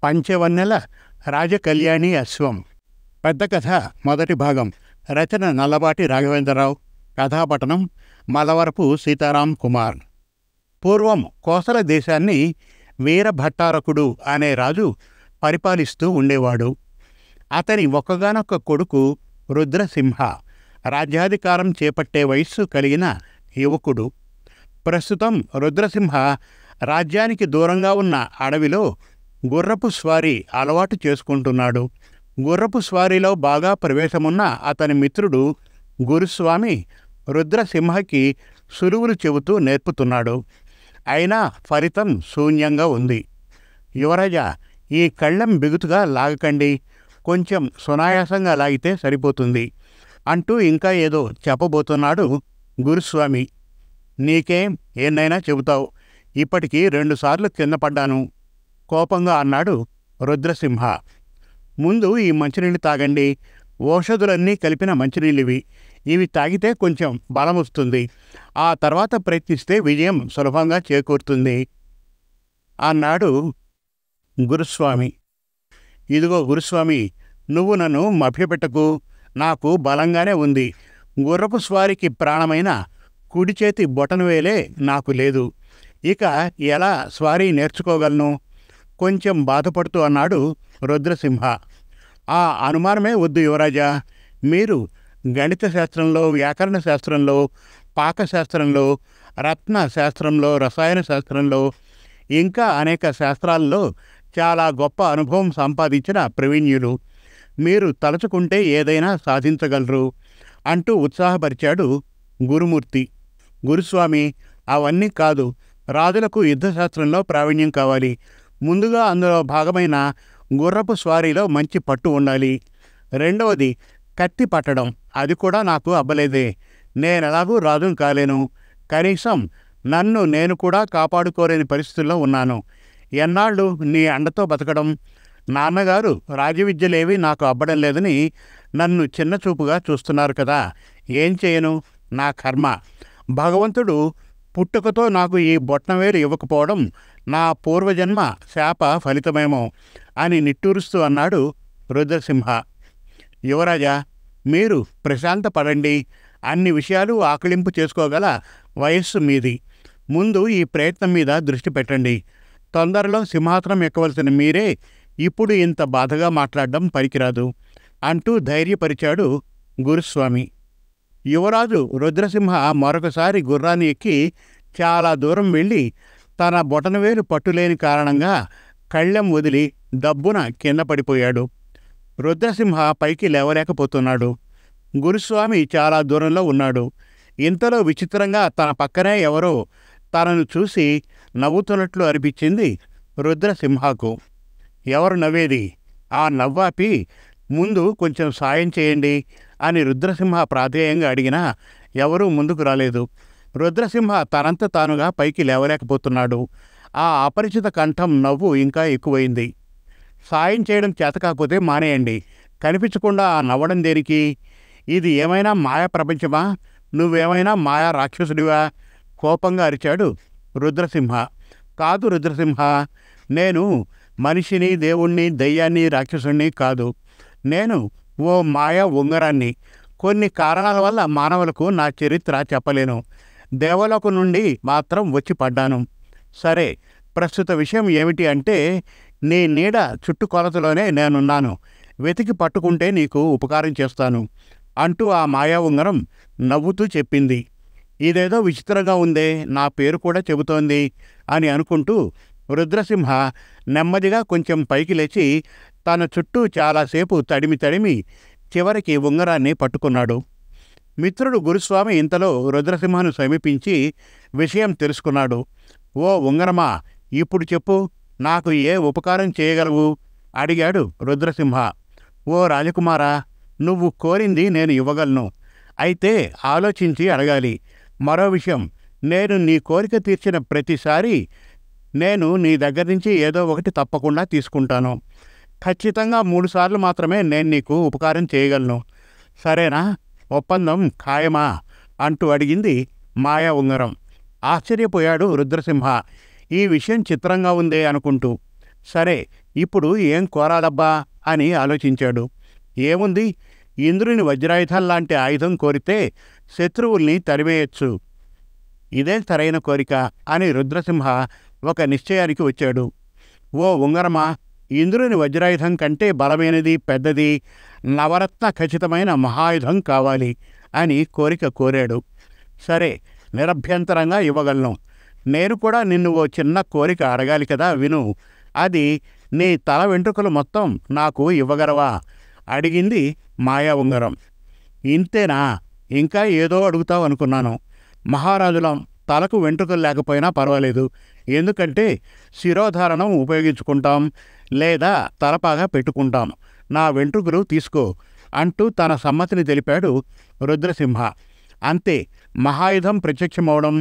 పంచవన్నెల రాజకళ్యాణి అశ్వం. పెద్ద కథ మొదటి భాగం. రచన నల్లబాటి రాఘవేంద్రరావు. కథాపఠనం మలవరపు సీతారాం కుమార్. పూర్వం కోసల దేశాన్ని వీరభట్టారకుడు అనే రాజు పరిపాలిస్తూ ఉండేవాడు. అతని ఒక్కగానొక్క కొడుకు రుద్రసింహ రాజ్యాధికారం చేపట్టే వయస్సు కలిగిన యువకుడు. ప్రస్తుతం రుద్రసింహ రాజ్యానికి దూరంగా ఉన్న అడవిలో గుర్రపు స్వారీ అలవాటు చేసుకుంటున్నాడు. గుర్రపు స్వారీలో బాగా ప్రవేశమున్న అతని మిత్రుడు గురుస్వామి రుద్రసింహకి సులువులు చెబుతూ నేర్పుతున్నాడు. అయినా ఫలితం శూన్యంగా ఉంది. యువరాజా, ఈ కళ్ళెం బిగుతుగా లాగకండి, కొంచెం సునాయాసంగా లాగితే సరిపోతుంది అంటూ ఇంకా ఏదో చెప్పబోతున్నాడు గురుస్వామి. నీకేం ఏన్నైనా చెబుతావు, ఇప్పటికీ 2 సార్లు కింద పడ్డాను కోపంగా అన్నాడు రుద్రసింహ. ముందు ఈ మంచినీళ్ళు తాగండి. ఔషధులన్నీ కలిపిన మంచినీళ్ళివి. ఇవి తాగితే కొంచెం బలం వస్తుంది. ఆ తర్వాత ప్రయత్నిస్తే విజయం సులభంగా చేకూరుతుంది అన్నాడు గురుస్వామి. ఇదిగో గురుస్వామి, నువ్వు నన్ను మభ్యపెట్టకు. నాకు బలంగానే ఉంది. గుర్రపు స్వారీకి ప్రాణమైన కుడి చేతి బొటనవేలే నాకు లేదు. ఇక ఎలా స్వారీ నేర్చుకోగలను? కొంచెం బాధపడుతూ అన్నాడు రుద్రసింహ. ఆ అనుమానమే వద్దు యువరాజా. మీరు గణిత శాస్త్రంలో, వ్యాకరణ శాస్త్రంలో, పాకశాస్త్రంలో, రత్న శాస్త్రంలో, రసాయన శాస్త్రంలో, ఇంకా అనేక శాస్త్రాల్లో చాలా గొప్ప అనుభవం సంపాదించిన ప్రవీణ్యులు. మీరు తలచుకుంటే ఏదైనా సాధించగలరు అంటూ ఉత్సాహపరిచాడు గురుమూర్తి. గురుస్వామి, అవన్నీ కాదు. రాజులకు యుద్ధశాస్త్రంలో ప్రావీణ్యం కావాలి. ముందుగా అందులో భాగమైన గుర్రపు స్వారీలో మంచి పట్టు ఉండాలి. రెండవది కత్తి పట్టడం. అది కూడా నాకు అబ్బలేదే. నేనెలాగూ రాజును కాలేను. కనీసం నన్ను నేను కూడా కాపాడుకోలేని పరిస్థితుల్లో ఉన్నాను. ఎన్నాళ్ళు నీ అండతో బతకడం? నాన్నగారు రాజవిద్యలేవి నాకు అబ్బడం లేదని నన్ను చిన్నచూపుగా చూస్తున్నారు కదా. ఏం చేయను? నా కర్మ. భగవంతుడు పుట్టుకతో నాకు ఈ బొట్నవేలు ఇవ్వకపోవడం నా పూర్వజన్మ శాప ఫలితమేమో అని నిట్టూరుస్తూ అన్నాడు రుద్రసింహ. యువరాజా, మీరు ప్రశాంత పడండి. అన్ని విషయాలు ఆకలింపు చేసుకోగల వయస్సు మీది. ముందు ఈ ప్రయత్నం మీద దృష్టి పెట్టండి. తొందరలో సింహాసనం ఎక్కవలసిన మీరే ఇప్పుడు ఇంత బాధగా మాట్లాడడం పనికిరాదు అంటూ ధైర్యపరిచాడు గురుస్వామి. యువరాజు రుద్రసింహ మరొకసారి గుర్రాన్ని ఎక్కి చాలా దూరం వెళ్ళి తన బొటనవేలు పట్టులేని కారణంగా కళ్ళెం వదిలి దబ్బున కింద పడిపోయాడు. రుద్రసింహ పైకి లేవలేకపోతున్నాడు. గురుస్వామి చాలా దూరంలో ఉన్నాడు. ఇంతలో విచిత్రంగా తన పక్కనే ఎవరో తనను చూసి నవ్వుతున్నట్లు అనిపించింది రుద్రసింహకు. ఎవరు నవ్వేది? ఆ నవ్వాపి ముందు కొంచెం సాయం చేయండి అని రుద్రసింహ ప్రాధేయంగా అడిగినా ఎవరూ ముందుకు రాలేదు. రుద్రసింహ తనంత తానుగా పైకి లేవలేకపోతున్నాడు. ఆ అపరిచిత కంఠం నవ్వు ఇంకా ఎక్కువైంది. సాయం చేయడం చేతకాకపోతే మానేయండి. కనిపించకుండా ఆ నవ్వడం దేనికి? ఇది ఏమైనా మాయా ప్రపంచమా? నువ్వేమైనా మాయా రాక్షసుడివా? కోపంగా అరిచాడు రుద్రసింహ. కాదు రుద్రసింహ, నేను మనిషిని, దేవుణ్ణి, దయ్యాన్ని, రాక్షసుణ్ణి కాదు. నేను ఓ మాయా ఉంగరాన్ని. కొన్ని కారణాల వల్ల మానవులకు నా చరిత్ర చెప్పలేను. దేవలోకం నుండి మాత్రం వచ్చి పడ్డాను. సరే, ప్రస్తుత విషయం ఏమిటి అంటే, నీ నీడ చుట్టుకొలతలోనే నేనున్నాను. వెతికి పట్టుకుంటే నీకు ఉపకారం చేస్తాను అంటూ ఆ మాయా ఉంగరం నవ్వుతూ చెప్పింది. ఇదేదో విచిత్రంగా ఉందే, నా పేరు కూడా చెబుతోంది అని అనుకుంటూ రుద్రసింహ నెమ్మదిగా కొంచెం పైకి లేచి తన చుట్టూ చాలాసేపు తడిమి చివరికి ఉంగరాన్ని పట్టుకున్నాడు. మిత్రుడు గురుస్వామి ఇంతలో రుద్రసింహను సమీపించి విషయం తెలుసుకున్నాడు. ఓ ఉంగరమా, ఇప్పుడు చెప్పు, నాకు ఏ ఉపకారం చేయగలవు అడిగాడు రుద్రసింహ. ఓ రాజకుమారా, నువ్వు కోరింది నేను ఇవ్వగలను. అయితే ఆలోచించి అడగాలి. మరో విషయం, నేను నీ కోరిక తీర్చిన ప్రతిసారి నేను నీ దగ్గర నుంచి ఏదో ఒకటి తప్పకుండా తీసుకుంటాను. ఖచ్చితంగా 3 సార్లు మాత్రమే నేను నీకు ఉపకారం చేయగలను. సరేనా? ఒప్పందం ఖాయమా అంటూ అడిగింది మాయా ఉంగరం. ఆశ్చర్యపోయాడు రుద్రసింహ ఈ విషయం చిత్రంగా ఉందే అనుకుంటూ. సరే, ఇప్పుడు ఏం కోరాలబ్బా అని ఆలోచించాడు. ఏముంది, ఇంద్రుని వజ్రాయుధం లాంటి ఆయుధం కోరితే శత్రువుల్ని తరివేయచ్చు. ఇదే సరైన కోరిక అని రుద్రసింహ ఒక నిశ్చయానికి వచ్చాడు. ఓ ఉంగరమా, ఇంద్రుని వజ్రాయుధం కంటే బలమైనది, పెద్దది, నవరత్న ఖచ్చితమైన మహాయుధం కావాలి అని కోరిక కోరాడు. సరే, నిరభ్యంతరంగా ఇవ్వగలను. నేను కూడా నిన్ను ఓ చిన్న కోరిక అడగాలి కదా, విను. అది నీ తల వెంట్రుకలు మొత్తం నాకు ఇవ్వగలవా అడిగింది మాయా ఉంగరం. ఇంతేనా? ఇంకా ఏదో అడుగుతావు అనుకున్నాను. మహారాజులం తలకు వెంట్రుకలు లేకపోయినా పర్వాలేదు, ఎందుకంటే శిరోధారణం ఉపయోగించుకుంటాం లేదా తలపాగా పెట్టుకుంటాం. నా వెంట్రుకలు తీసుకో అంటూ తన సమ్మతిని తెలిపాడు రుద్రసింహ. అంతే, మహాయుధం ప్రత్యక్షమవడం,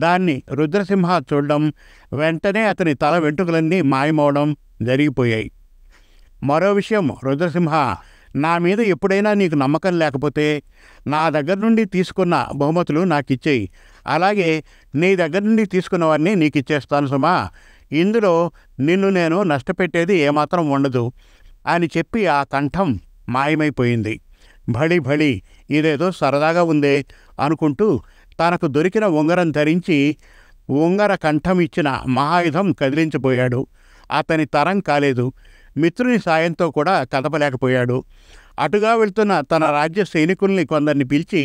దాన్ని రుద్రసింహ చూడడం, వెంటనే అతని తల వెంట్రుకలన్నీ మాయమవడం జరిగిపోయాయి. మరో విషయం, రుద్రసింహ, నా మీద ఎప్పుడైనా నీకు నమ్మకం లేకపోతే నా దగ్గర నుండి తీసుకున్న బహుమతులు నాకు ఇచ్చేయి. అలాగే నీ దగ్గర నుండి తీసుకున్నవన్నీ నీకు ఇచ్చేస్తాను సుమా. ఇందులో నిన్ను నేను నష్టపెట్టేది ఏమాత్రం ఉండదు అని చెప్పి ఆ కంఠం మాయమైపోయింది. భళి భళి, ఇదేదో సరదాగా ఉందే అనుకుంటూ తనకు దొరికిన ఉంగరం ధరించి ఉంగర కంఠం ఇచ్చిన మహాయుధం కదిలించిపోయాడు. అతని తరం కాలేదు. మిత్రుని సాయంతో కూడా కదపలేకపోయాడు. అటుగా వెళ్తున్న తన రాజ్య సైనికుల్ని కొందరిని పిలిచి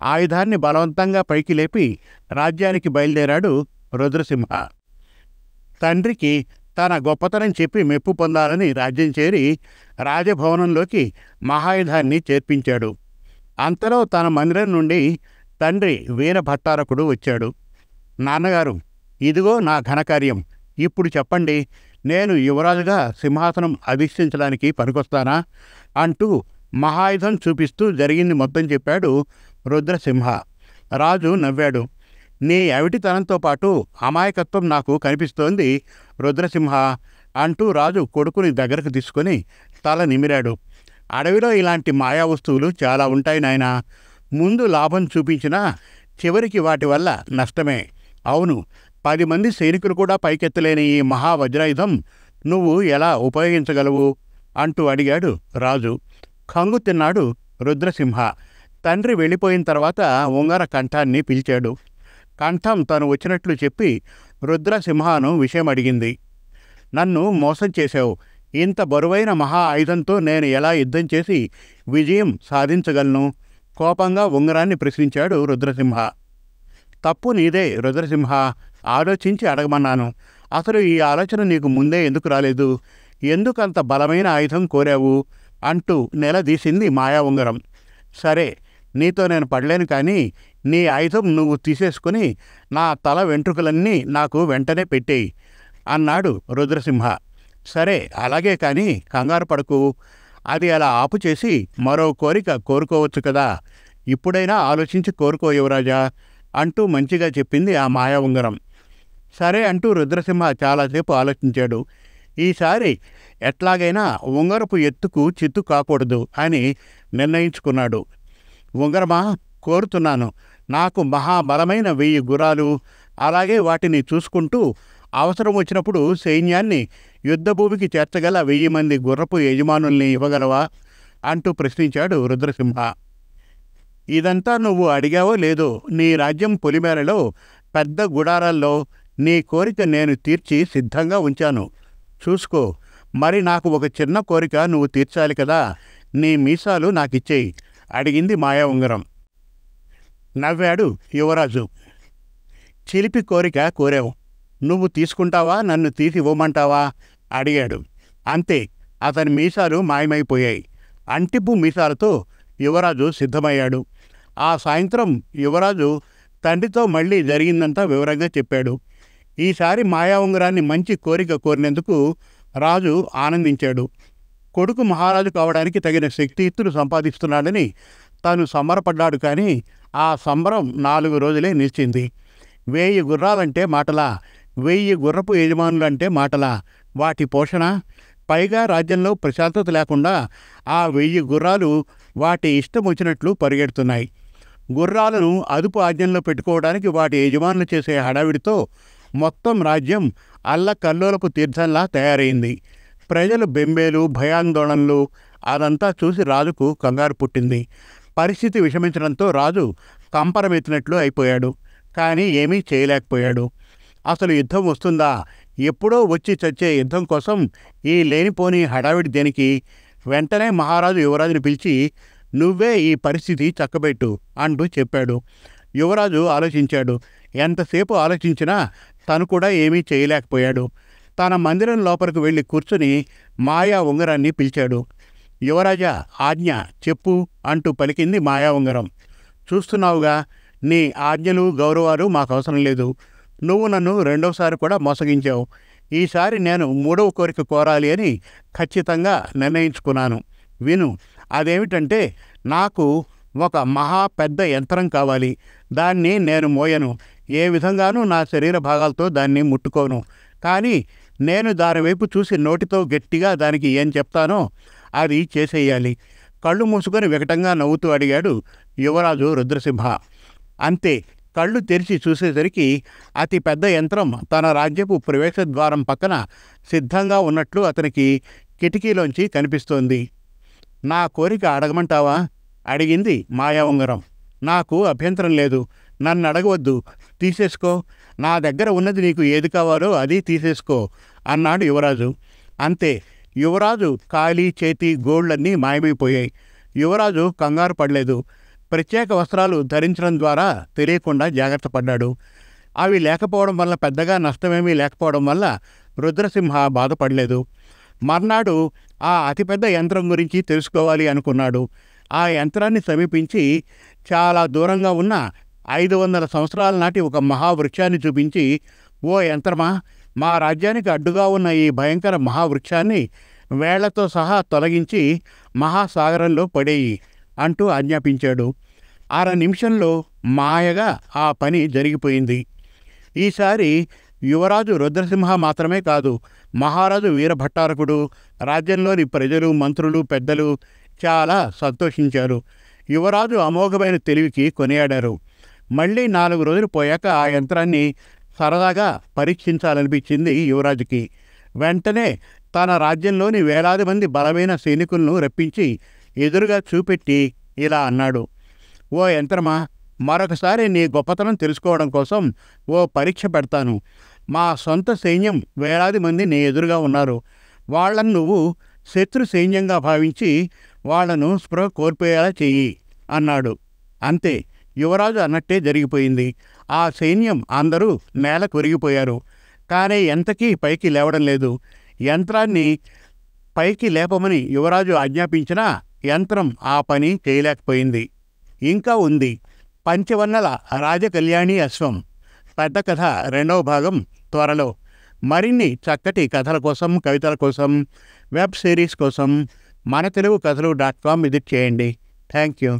ఆయుధాన్ని బలవంతంగా పైకి లేపి రాజ్యానికి బయలుదేరాడు రుద్రసింహ. తండ్రికి తన గొప్పతనం చెప్పి మెప్పు పొందాలని రాజ్యం చేరి రాజభవనంలోకి మహాయుధాన్ని చేర్పించాడు. అంతలో తన మందిరం నుండి తండ్రి వీర భట్టారకుడు వచ్చాడు. నాన్నగారు, ఇదిగో నా ఘనకార్యం. ఇప్పుడు చెప్పండి, నేను యువరాజుగా సింహాసనం అధిష్ఠించడానికి పనికొస్తానా అంటూ మహాయుధం చూపిస్తూ జరిగింది మొత్తం చెప్పాడు రుద్రసింహ. రాజు నవ్వాడు. నీ అవిటితనంతో పాటు అమాయకత్వం నాకు కనిపిస్తోంది రుద్రసింహ అంటూ రాజు కొడుకుని దగ్గరకు తీసుకొని తల నిమిరాడు. అడవిలో ఇలాంటి మాయా వస్తువులు చాలా ఉంటాయి నాయనా. ముందు లాభం చూపించినా చివరికి వాటి వల్ల నష్టమే. అవును, 10 మంది సైనికులు కూడా పైకెత్తలేని ఈ మహావజ్రాయుధం నువ్వు ఎలా ఉపయోగించగలవు అంటూ అడిగాడు రాజు. కంగు తిన్నాడు రుద్రసింహ. తండ్రి వెళ్ళిపోయిన తర్వాత ఉంగర కంఠాన్ని పిలిచాడు. కంఠం తను వచ్చినట్లు చెప్పి రుద్రసింహను విషయం అడిగింది. నన్ను మోసం చేశావు. ఇంత బరువైన మహా ఆయుధంతో నేను ఎలా యుద్ధం చేసి విజయం సాధించగలను? కోపంగా ఉంగరాన్ని ప్రశ్నించాడు రుద్రసింహ. తప్పు నీదే రుద్రసింహ, ఆలోచించి అడగమన్నాను. అసలు ఈ ఆలోచన నీకు ముందే ఎందుకు రాలేదు? ఎందుకంత బలమైన ఆయుధం కోరావు అంటూ నిలదీసింది మాయా ఉంగరం. సరే, నీతో నేను పడలేను, కానీ నీ ఆయుధం నువ్వు తీసేసుకుని నా తల వెంట్రుకలన్నీ నాకు వెంటనే పెట్టేయి అన్నాడు రుద్రసింహ. సరే, అలాగే, కానీ కంగారు పడకు. అది అలా ఆపు చేసి మరో కోరిక కోరుకోవచ్చు కదా. ఇప్పుడైనా ఆలోచించి కోరుకో యువరాజా అంటూ మంచిగా చెప్పింది ఆ మాయా ఉంగరం. సరే అంటూ రుద్రసింహ చాలాసేపు ఆలోచించాడు. ఈసారి ఎట్లాగైనా ఉంగరపు ఎత్తుకు చిత్తు కాకూడదు అని నిర్ణయించుకున్నాడు. ఉంగరమా, కోరుతున్నాను. నాకు మహాబలమైన 1000 గుర్రాలు, అలాగే వాటిని చూసుకుంటూ అవసరం వచ్చినప్పుడు సైన్యాన్ని యుద్ధభూమికి చేర్చగల 1000 మంది గుర్రపు యజమానుల్ని ఇవ్వగలవా అంటూ ప్రశ్నించాడు రుద్రసింహ. ఇదంతా నువ్వు అడిగావో లేదో, నీ రాజ్యం పొలిమేరలో పెద్ద గుడారాల్లో నీ కోరిక నేను తీర్చి సిద్ధంగా ఉంచాను. చూసుకో. మరి నాకు ఒక చిన్న కోరిక నువ్వు తీర్చాలి కదా. నీ మీసాలు నాకిచ్చేయి అడిగింది మాయా ఉంగరం. నవ్వాడు యువరాజు. చిలిపి కోరిక కోరావు. నువ్వు తీసుకుంటావా, నన్ను తీసి ఇవ్వమంటావా అడిగాడు. అంతే, అతని మీసాలు మాయమైపోయాయి. అంటిపు మీసాలతో యువరాజు సిద్ధమయ్యాడు. ఆ సాయంత్రం యువరాజు తండ్రితో మళ్ళీ జరిగిందంతా వివరంగా చెప్పాడు. ఈసారి మాయా ఉంగరాన్ని మంచి కోరిక కోరినందుకు రాజు ఆనందించాడు. కొడుకు మహారాజు కావడానికి తగిన శక్తియుక్తులు సంపాదిస్తున్నాడని తాను సంబరపడ్డాడు. కానీ ఆ సంబరం 4 రోజులే నిలిచింది. 1000 గుర్రాలంటే మాటలా? 1000 గుర్రపు యజమానులంటే మాటలా? వాటి పోషణ, పైగా రాజ్యంలో ప్రశాంతత లేకుండా ఆ 1000 గుర్రాలు వాటి ఇష్టం వచ్చినట్లు పరిగెడుతున్నాయి. గుర్రాలను అదుపు ఆజ్ఞంలో పెట్టుకోవడానికి వాటి యజమానులు చేసే హడావిడితో మొత్తం రాజ్యం అల్లకల్లోలపు తీర్థంలా తయారైంది. ప్రజలు బెంబేలు, భయాందోళనలు అదంతా చూసి రాజుకు కంగారు పుట్టింది. పరిస్థితి విషమించడంతో రాజు కంపరమెత్తినట్లు అయిపోయాడు. కానీ ఏమీ చేయలేకపోయాడు. అసలు యుద్ధం వస్తుందా? ఎప్పుడో వచ్చి చచ్చే యుద్ధం కోసం ఈ లేనిపోని హడావిడి దేనికి? వెంటనే మహారాజు యువరాజుని పిలిచి, నువ్వే ఈ పరిస్థితి చక్కబెట్టు అంటూ చెప్పాడు. యువరాజు ఆలోచించాడు. ఎంతసేపు ఆలోచించినా తను కూడా ఏమీ చేయలేకపోయాడు. తన మందిరం లోపలికి వెళ్ళి కూర్చుని మాయా ఉంగరాన్ని పిలిచాడు. యువరాజా, ఆజ్ఞ చెప్పు అంటూ పలికింది మాయా ఉంగరం. చూస్తున్నావుగా, నీ ఆజ్ఞలు గౌరవాలు మాకు అవసరం లేదు. నువ్వు నన్ను రెండోసారి కూడా మోసగించావు. ఈసారి నేను మూడవ కోరిక కోరాలి అని ఖచ్చితంగా నిర్ణయించుకున్నాను. విను. అదేమిటంటే, నాకు ఒక మహా పెద్ద యంత్రం కావాలి. దాన్ని నేను మోయను. ఏ విధంగానూ నా శరీర భాగాలతో దాన్ని ముట్టుకోను. కానీ నేను దాని వైపు చూసి నోటితో గట్టిగా దానికి ఏం చెప్తానో అది చేసేయాలి. కళ్ళు మూసుకొని వికటంగా నవ్వుతూ అడిగాడు యువరాజు రుద్రసింహ. అంతే. కళ్ళు తెరిచి చూసేసరికి అతి పెద్ద యంత్రం తన రాజ్యపు ప్రవేశ ద్వారం పక్కన సిద్ధంగా ఉన్నట్లు అతనికి కిటికీలోంచి కనిపిస్తోంది. నా కోరిక అడగమంటావా? అడిగింది మాయా ఉంగరం. నాకు అభ్యంతరం లేదు. నన్ను అడగవద్దు. తీసేసుకో. నా దగ్గర ఉన్నది నీకు ఏది కావాలో అది తీసేసుకో అన్నాడు యువరాజు. అంతే. యువరాజు కాలి, చేతి గోళ్లన్నీ మాయమైపోయాయి. యువరాజు కంగారు పడలేదు. ప్రత్యేక వస్త్రాలు ధరించడం ద్వారా తెలియకుండా జాగ్రత్త పడ్డాడు. అవి లేకపోవడం వల్ల పెద్దగా నష్టమేమీ లేకపోవడం వల్ల రుద్రసింహ బాధపడలేదు. మర్నాడు ఆ అతిపెద్ద యంత్రం గురించి తెలుసుకోవాలి అనుకున్నాడు. ఆ యంత్రాన్ని సమీపించి చాలా దూరంగా ఉన్న 500 సంవత్సరాల నాటి ఒక మహావృక్షాన్ని చూపించి, ఓ యంత్రమా, మా రాజ్యానికి అడ్డుగా ఉన్న ఈ భయంకర మహావృక్షాన్ని వేళ్లతో సహా తొలగించి మహాసాగరంలో పడేయి అంటూ ఆజ్ఞాపించాడు. 1/2 నిమిషంలో మాయగా ఆ పని జరిగిపోయింది. ఈసారి యువరాజు రుద్రసింహ మాత్రమే కాదు, మహారాజు వీరభట్టారకుడు, రాజ్యంలోని ప్రజలు, మంత్రులు, పెద్దలు చాలా సంతోషించారు. యువరాజు అమోఘమైన తెలివికి కొనియాడారు. మళ్ళీ 4 రోజులు పోయాక ఆ యంత్రాన్ని సరదాగా పరీక్షించాలనిపించింది యువరాజుకి. వెంటనే తన రాజ్యంలోని వేలాది మంది బలమైన సైనికులను రప్పించి ఎదురుగా చూపెట్టి ఇలా అన్నాడు. ఓ యంత్రమా, మరొకసారి నీ గొప్పతనం తెలుసుకోవడం కోసం ఓ పరీక్ష పెడతాను. మా సొంత సైన్యం వేలాది మంది నీ ఎదురుగా ఉన్నారు. వాళ్లను నువ్వు శత్రు సైన్యంగా భావించి వాళ్లను స్పృహ కోల్పోయేలా చెయ్యి అన్నాడు. అంతే. యువరాజు అన్నట్టే జరిగిపోయింది. ఆ సైన్యం అందరూ నేల కొరిగిపోయారు. కానీ ఎంతకీ పైకి లేవడం లేదు. యంత్రాన్ని పైకి లేపమని యువరాజు ఆజ్ఞాపించినా యంత్రం ఆ పని చేయలేకపోయింది. ఇంకా ఉంది పంచవన్నెల రాజకళ్యాణి అశ్వం. పెద్ద కథ 2వ భాగం త్వరలో. మరిన్ని చక్కటి కథల కోసం, కవితల కోసం, వెబ్ సిరీస్ కోసం మన తెలుగు కథలు.com విజిట్ చేయండి. Thank you.